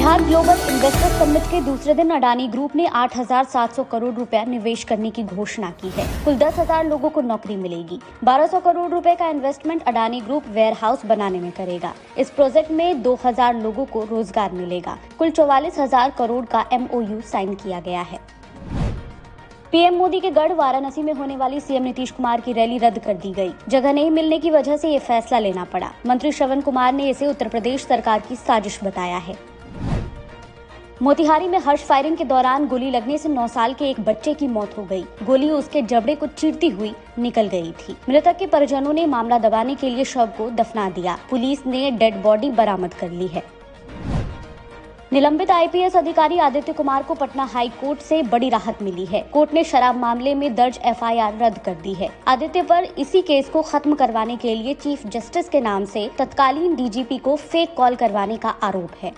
Bihar global investor summit के दूसरे दिन अडानी ग्रुप ने 8,700 करोड़ रुपया निवेश करने की घोषणा की है। कुल 10,000 लोगों को नौकरी मिलेगी। 1,200 करोड़ रुपए का investment Adani group warehouse बनाने में करेगा। इस प्रोजेक्ट में 2,000 लोगों को रोजगार मिलेगा। कुल 44,000 करोड़ का MOU साइन किया गया है। पीएम मोदी के गढ़ वाराणसी में होने वाली सीएम नीतीश कुमार की रैली रद्द कर दी गई। जगह नहीं मिलने की वजह से ये फैसला लेना पड़ा। मंत्री श्रवण कुमार ने इसे उत्तर प्रदेश सरकार की साजिश बताया है। मोतिहारी में हर्ष फायरिंग के दौरान गोली लगने से 9 साल के एक बच्चे की मौत हो गई। गोली उसके जबड़े को चीरती हुई निकल गई थी। मृतक के परिजनों ने मामला दबाने के लिए शव को दफना दिया। पुलिस ने डेड बॉडी बरामद कर ली है। निलंबित IPS अधिकारी आदित्य कुमार को पटना हाई कोर्ट से बड़ी राहत मिली है। कोर्ट ने शराब मामले में दर्ज FIR रद्द कर दी है। आदित्य पर इसी केस को खत्म करवाने के लिए चीफ जस्टिस के नाम से तत्कालीन DGP को फेक कॉल करवाने का आरोप है।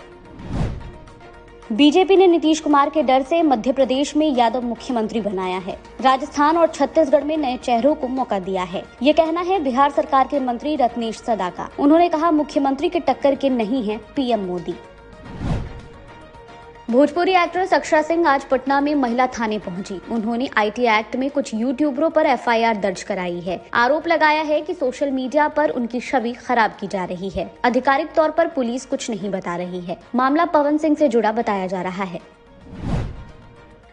बीजेपी ने नीतीश कुमार के डर से मध्य प्रदेश में यादव मुख्यमंत्री बनाया है। राजस्थान और छत्तीसगढ़ में नए चेहरों को मौका दिया है। ये कहना है बिहार सरकार के मंत्री रत्नेश सदा का। उन्होंने कहा, मुख्यमंत्री के टक्कर के नहीं है PM मोदी। भोजपुरी एक्ट्रेस अक्षरा सिंह आज पटना में महिला थाने पहुंची। उन्होंने IT एक्ट में कुछ यूट्यूबरों पर FIR दर्ज कराई है। आरोप लगाया है कि सोशल मीडिया पर उनकी छवि खराब की जा रही है। आधिकारिक तौर पर पुलिस कुछ नहीं बता रही है। मामला पवन सिंह से जुड़ा बताया जा रहा है।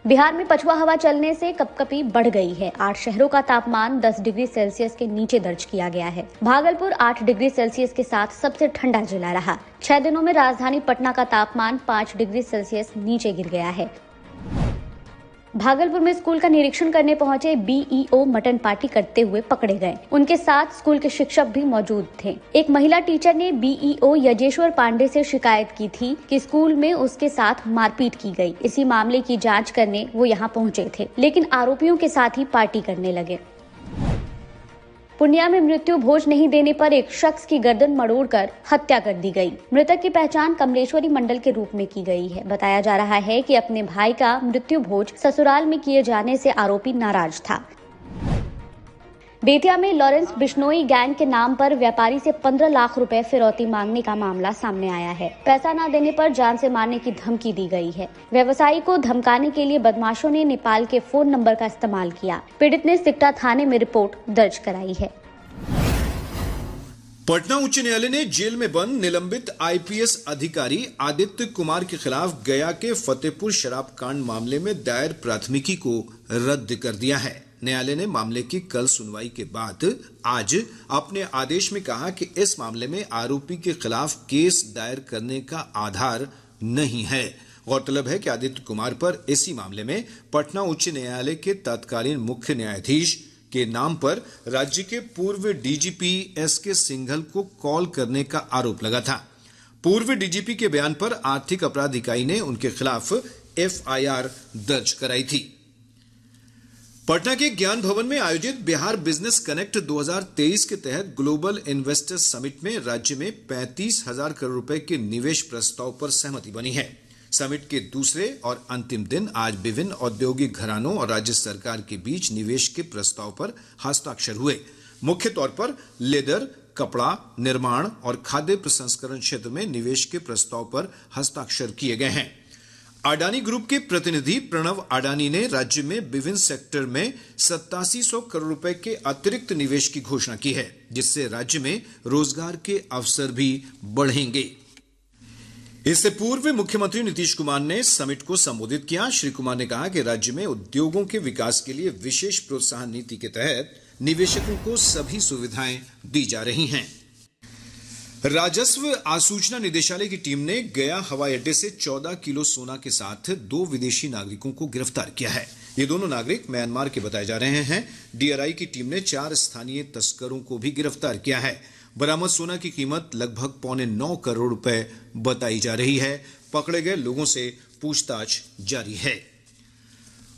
बिहार में पछुआ हवा चलने से कपकपी बढ़ गई है। 8 शहरों का तापमान 10 डिग्री सेल्सियस के नीचे दर्ज किया गया है। भागलपुर 8 डिग्री सेल्सियस के साथ सबसे ठंडा जिला रहा। 6 दिनों में राजधानी पटना का तापमान 5 डिग्री सेल्सियस नीचे गिर गया है। भागलपुर में स्कूल का निरीक्षण करने पहुंचे BEO मटन पार्टी करते हुए पकड़े गए। उनके साथ स्कूल के शिक्षक भी मौजूद थे। एक महिला टीचर ने BEO यजेश्वर पांडे से शिकायत की थी कि स्कूल में उसके साथ मारपीट की गई। इसी मामले की जांच करने वो यहां पहुंचे थे, लेकिन आरोपियों के साथ ही पार्टी करने लगे। पूर्णिया में मृत्यु भोज नहीं देने पर एक शख्स की गर्दन मरोड़कर हत्या कर दी गई। मृतक की पहचान कमलेश्वरी मंडल के रूप में की गई है। बताया जा रहा है कि अपने भाई का मृत्यु भोज ससुराल में किए जाने से आरोपी नाराज था। बेतिया में लॉरेंस बिश्नोई गैंग के नाम पर व्यापारी से 15 लाख रुपए फिरौती मांगने का मामला सामने आया है। पैसा न देने पर जान से मारने की धमकी दी गई है। व्यवसायी को धमकाने के लिए बदमाशों ने नेपाल के फोन नंबर का इस्तेमाल किया। पीड़ित ने सिकटा थाने में रिपोर्ट दर्ज कराई है। पटना उच्च न्यायालय ने जेल में बंद निलंबित IPS अधिकारी आदित्य कुमार के खिलाफ गया के फतेहपुर शराब कांड मामले में दायर प्राथमिकी को रद्द कर दिया है। न्यायालय ने मामले की कल सुनवाई के बाद आज अपने आदेश में कहा कि इस मामले में आरोपी के खिलाफ केस दायर करने का आधार नहीं है। गौरतलब है कि आदित्य कुमार पर इसी मामले में पटना उच्च न्यायालय के तत्कालीन मुख्य न्यायाधीश के नाम पर राज्य के पूर्व DGP SK सिंघल को कॉल करने का आरोप लगा था। पूर्व DGP के बयान पर आर्थिक अपराध इकाई ने उनके खिलाफ FIR दर्ज कराई थी। पटना के ज्ञान भवन में आयोजित बिहार बिजनेस कनेक्ट 2023 के तहत ग्लोबल इन्वेस्टर समिट में राज्य में 35,000 करोड़ रुपए के निवेश प्रस्ताव पर सहमति बनी है। समिट के दूसरे और अंतिम दिन आज विभिन्न औद्योगिक घरानों और राज्य सरकार के बीच निवेश के प्रस्ताव पर हस्ताक्षर हुए। मुख्य तौर पर लेदर, कपड़ा, निर्माण और खाद्य प्रसंस्करण क्षेत्र में निवेश के प्रस्ताव पर हस्ताक्षर किए गए हैं। अडानी ग्रुप के प्रतिनिधि प्रणव अडानी ने राज्य में विभिन्न सेक्टर में 8700 करोड़ रुपए के अतिरिक्त निवेश की घोषणा की है, जिससे राज्य में रोजगार के अवसर भी बढ़ेंगे। इससे पूर्व मुख्यमंत्री नीतीश कुमार ने समिट को संबोधित किया। श्री कुमार ने कहा कि राज्य में उद्योगों के विकास के लिए विशेष प्रोत्साहन नीति के तहत निवेशकों को सभी सुविधाएं दी जा रही हैं। राजस्व आसूचना निदेशालय की टीम ने गया हवाई अड्डे से 14 किलो सोना के साथ 2 विदेशी नागरिकों को गिरफ्तार किया है। ये दोनों नागरिक म्यांमार के बताए जा रहे हैं। DRI की टीम ने 4 स्थानीय तस्करों को भी गिरफ्तार किया है। बरामद सोना की कीमत लगभग 8.25 करोड़ रुपए बताई जा रही है। पकड़े गए लोगों से पूछताछ जारी है।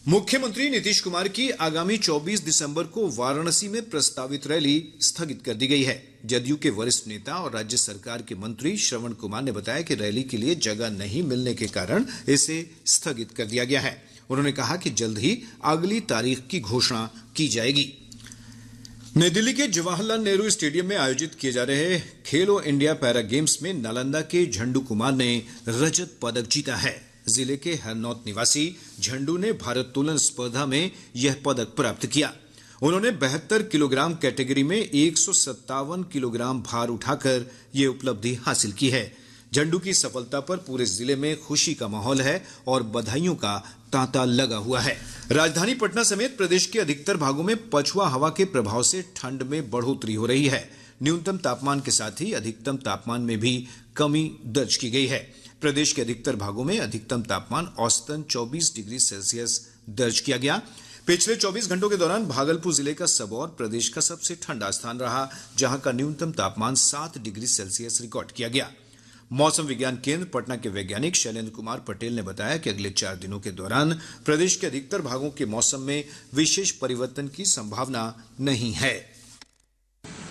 मुख्यमंत्री नीतीश कुमार की आगामी 24 दिसंबर को वाराणसी में प्रस्तावित रैली स्थगित कर दी गई है। जदयू के वरिष्ठ नेता और राज्य सरकार के मंत्री श्रवण कुमार ने बताया कि रैली के लिए जगह नहीं मिलने के कारण इसे स्थगित कर दिया गया है। उन्होंने कहा कि जल्द ही अगली तारीख की घोषणा की जाएगी। नई दिल्ली के जवाहरलाल नेहरू स्टेडियम में आयोजित किए जा रहे खेलो इंडिया पैरा गेम्स में नालंदा के झंडू कुमार ने रजत पदक जीता है। जिले के हरनौत निवासी झंडू ने भारोत्तोलन स्पर्धा में यह पदक प्राप्त किया। उन्होंने 72 किलोग्राम कैटेगरी में 157 किलोग्राम भार उठाकर यह उपलब्धि हासिल की है। झंडू की सफलता पर पूरे जिले में खुशी का माहौल है और बधाइयों का तांता लगा हुआ है। राजधानी पटना समेत प्रदेश के अधिकतर भागों में पछुआ हवा के प्रभाव से ठंड में बढ़ोतरी हो रही है। न्यूनतम तापमान के साथ ही अधिकतम तापमान में भी कमी दर्ज की गई है। प्रदेश के अधिकतर भागों में अधिकतम तापमान औसतन 24 डिग्री सेल्सियस दर्ज किया गया। पिछले 24 घंटों के दौरान भागलपुर जिले का सबौर प्रदेश का सबसे ठंडा स्थान रहा, जहां का न्यूनतम तापमान 7 डिग्री सेल्सियस रिकॉर्ड किया गया। मौसम विज्ञान केंद्र पटना के वैज्ञानिक शैलेंद्र कुमार पटेल ने बताया कि अगले 4 दिनों के दौरान प्रदेश के अधिकतर भागों के मौसम में विशेष परिवर्तन की संभावना नहीं है।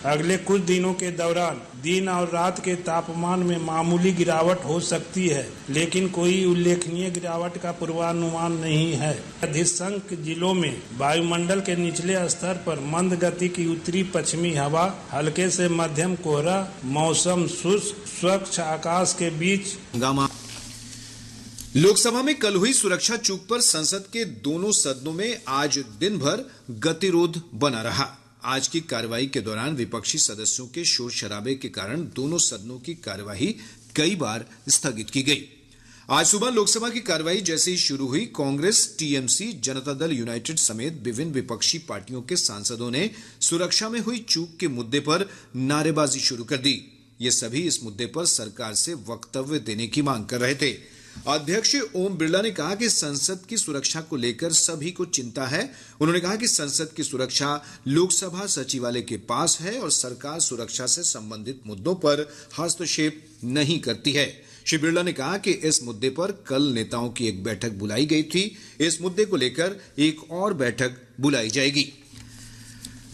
अगले कुछ दिनों के दौरान दिन और रात के तापमान में मामूली गिरावट हो सकती है, लेकिन कोई उल्लेखनीय गिरावट का पूर्वानुमान नहीं है। अधिसंख्य जिलों में वायुमंडल के निचले स्तर पर मंद गति की उत्तरी पश्चिमी हवा, हल्के से मध्यम कोहरा, मौसम शुष्क, स्वच्छ आकाश के बीच हंगामा। लोकसभा में कल हुई सुरक्षा चूक पर संसद के दोनों सदनों में आज दिन भर गतिरोध बना रहा। आज की कार्यवाही के दौरान विपक्षी सदस्यों के शोर शराबे के कारण दोनों सदनों की कार्यवाही कई बार स्थगित की गई। आज सुबह लोकसभा की कार्यवाही जैसे ही शुरू हुई, कांग्रेस, टीएमसी, जनता दल यूनाइटेड समेत विभिन्न विपक्षी पार्टियों के सांसदों ने सुरक्षा में हुई चूक के मुद्दे पर नारेबाजी शुरू कर दी। ये सभी इस मुद्दे पर सरकार से वक्तव्य देने की मांग कर रहे थे। अध्यक्ष ओम बिरला ने कहा कि संसद की सुरक्षा को लेकर सभी को चिंता है। उन्होंने कहा कि संसद की सुरक्षा लोकसभा सचिवालय के पास है और सरकार सुरक्षा से संबंधित मुद्दों पर हस्तक्षेप नहीं करती है। श्री बिरला ने कहा कि इस मुद्दे पर कल नेताओं की एक बैठक बुलाई गई थी। इस मुद्दे को लेकर एक और बैठक बुलाई जाएगी।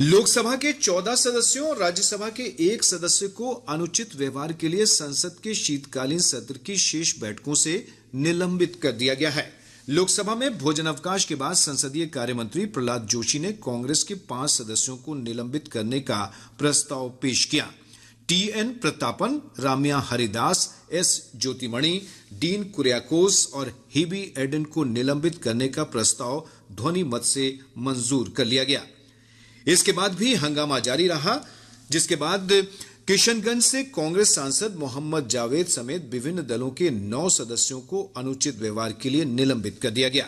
लोकसभा के 14 सदस्यों और राज्यसभा के 1 सदस्य को अनुचित व्यवहार के लिए संसद के शीतकालीन सत्र की शेष बैठकों से निलंबित कर दिया गया है। लोकसभा में भोजनावकाश के बाद संसदीय कार्य मंत्री प्रहलाद जोशी ने कांग्रेस के 5 सदस्यों को निलंबित करने का प्रस्ताव पेश किया। TN Prathapan, Ramya Haridas, S Jyothimani, dean Kuriakose और हिबी एडन को निलंबित करने का प्रस्ताव ध्वनि मत से मंजूर कर लिया गया। इसके बाद भी हंगामा जारी रहा, जिसके बाद किशनगंज से कांग्रेस सांसद मोहम्मद जावेद समेत विभिन्न दलों के 9 सदस्यों को अनुचित व्यवहार के लिए निलंबित कर दिया गया।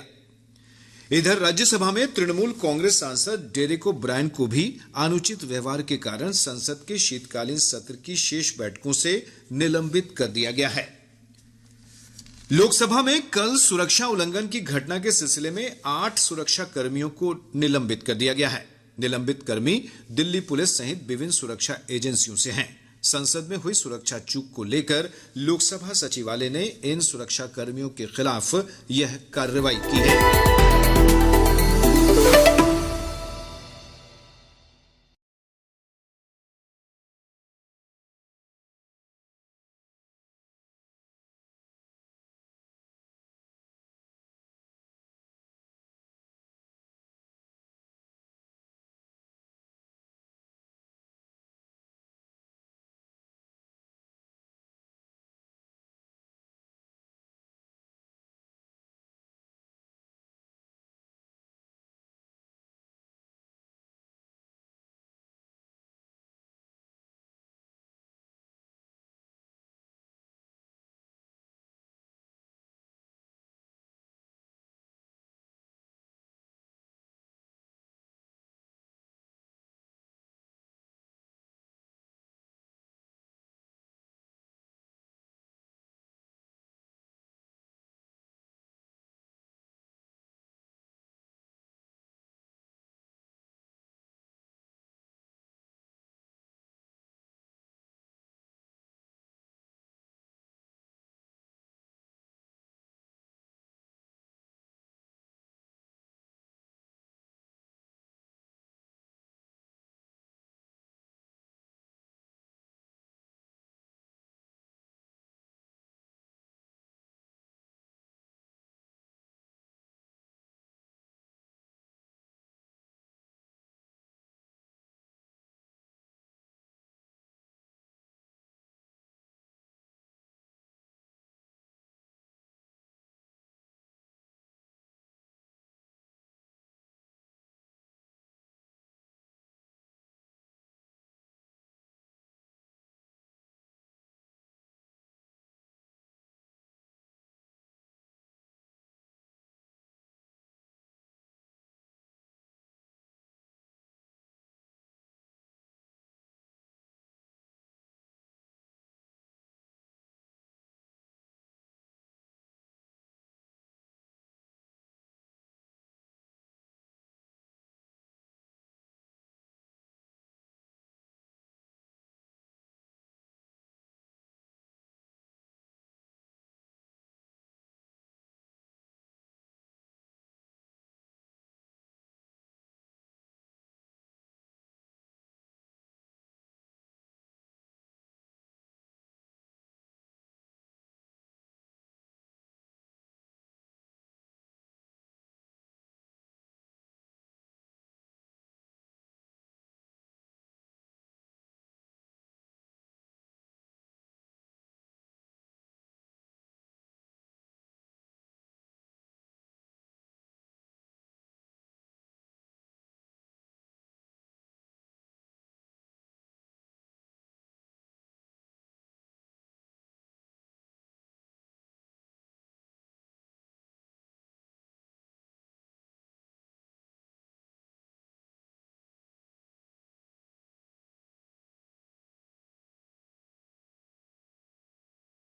इधर राज्यसभा में तृणमूल कांग्रेस सांसद डेरेक ओब्रायन को भी अनुचित व्यवहार के कारण संसद के शीतकालीन सत्र की शेष बैठकों से निलंबित कर दिया गया है। लोकसभा में कल सुरक्षा उल्लंघन की घटना के सिलसिले में 8 सुरक्षा कर्मियों को निलंबित कर दिया गया है। निलंबित कर्मी दिल्ली पुलिस सहित विभिन्न सुरक्षा एजेंसियों से हैं। संसद में हुई सुरक्षा चूक को लेकर लोकसभा सचिवालय ने इन सुरक्षा कर्मियों के खिलाफ यह कार्रवाई की है।